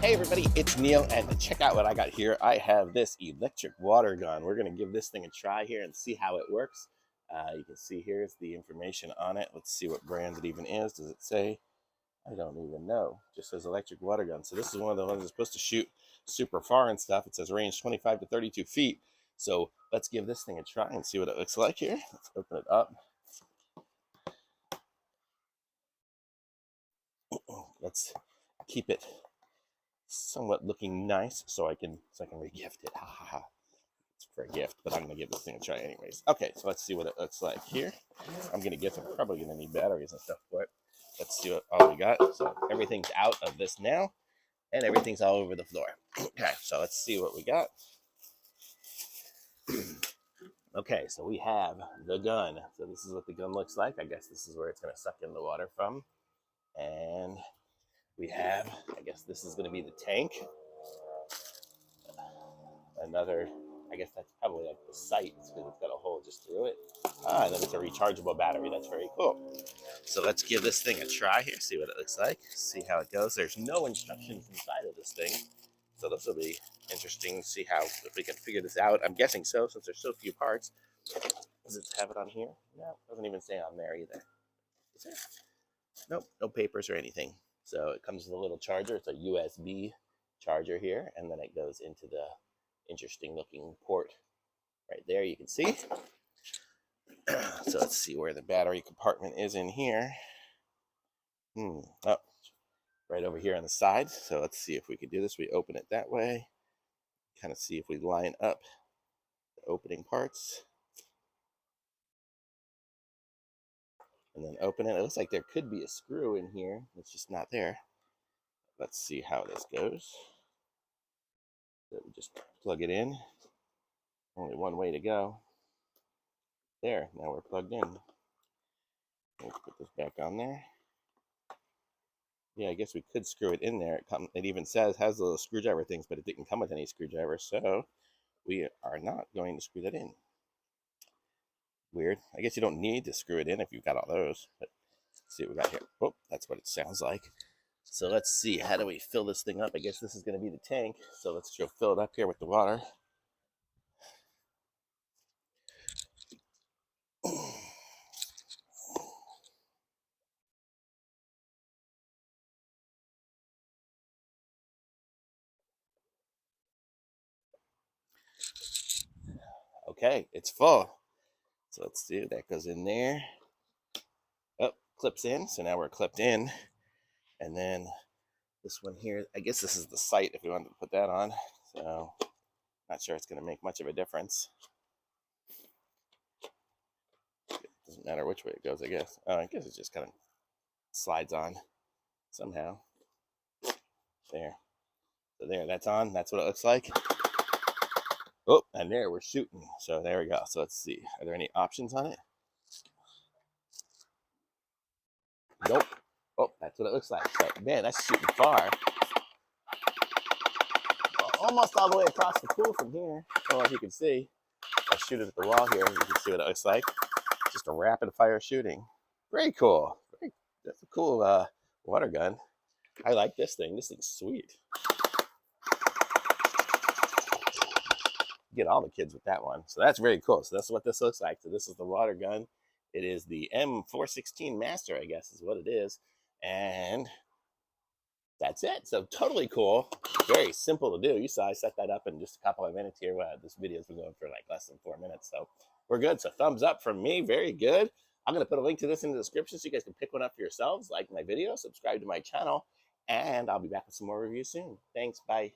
Hey everybody, it's Neil, and check out what I got here. I have this electric water gun. We're going to give this thing a try here and see how it works. You can see here's the information on it. Let's see what brand it even is. Does it say? I don't even know. It just says electric water gun. So this is one of the ones that's supposed to shoot super far and stuff. It says range 25 to 32 feet. So let's give this thing a try and see what it looks like here. Let's open it up. Let's keep it somewhat looking nice so I can regift it. Ha ha ha. It's for a gift, but I'm gonna give this thing a try anyways. Okay, so let's see what it looks like here. I'm gonna guess I'm probably gonna need batteries and stuff for it. Let's see what all we got. So everything's out of this now, and everything's all over the floor. Okay, so let's see what we got. Okay, so we have the gun. So this is what the gun looks like. I guess this is where it's gonna suck in the water from. And we have, I guess this is gonna be the tank. Another, I guess that's probably like the sight because it's got a hole just through it. And then it's a rechargeable battery. That's very cool. So let's give this thing a try here, see what it looks like, see how it goes. There's no instructions inside of this thing. So this will be interesting to see how, if we can figure this out. I'm guessing so, since there's so few parts. Does it have it on here? No, it doesn't even say on there either. Is it? Nope, no papers or anything. So it comes with a little charger. It's a USB charger here, and then it goes into the interesting looking port right there, you can see. So let's see where the battery compartment is in here. Oh, right over here on the side. So let's see if we can do this. We open it that way, kind of see if we line up the opening parts, and then open it. It looks like there could be a screw in here. It's just not there. Let's see how this goes. So we just plug it in. Only one way to go. There, now we're plugged in. Let's put this back on there. Yeah, I guess we could screw it in there. It even says has the little screwdriver things, but it didn't come with any screwdriver, so we are not going to screw that in. Weird. I guess you don't need to screw it in if you've got all those. But let's see what we got here. Oh, that's what it sounds like. So let's see. How do we fill this thing up? I guess this is going to be the tank. So let's go fill it up here with the water. Okay, it's full. So let's see. That goes in there. Oh, clips in. So now we're clipped in. And then this one here, I guess this is the sight if we wanted to put that on. So not sure it's going to make much of a difference. It doesn't matter which way it goes, I guess. I guess it just kind of slides on somehow. There. So there, that's on. That's what it looks like. Oh, and there, we're shooting. So there we go. So let's see. Are there any options on it? Nope. Oh, that's what it looks like. So, man, that's shooting far. Almost all the way across the pool from here. I don't know if you can see. I'll shoot it at the wall here. You can see what it looks like. Just a rapid fire shooting. Very cool. That's a cool water gun. I like this thing. This thing's sweet. Get all the kids with that one. So that's very cool. So that's what this looks like. So this is the water gun. It is the M416 Master, I guess is what it is. And that's it. So totally cool. Very simple to do. You saw I set that up in just a couple of minutes here. Well, this video's been going for like less than 4 minutes. So we're good. So thumbs up from me. Very good. I'm going to put a link to this in the description so you guys can pick one up for yourselves. Like my video, subscribe to my channel, and I'll be back with some more reviews soon. Thanks. Bye.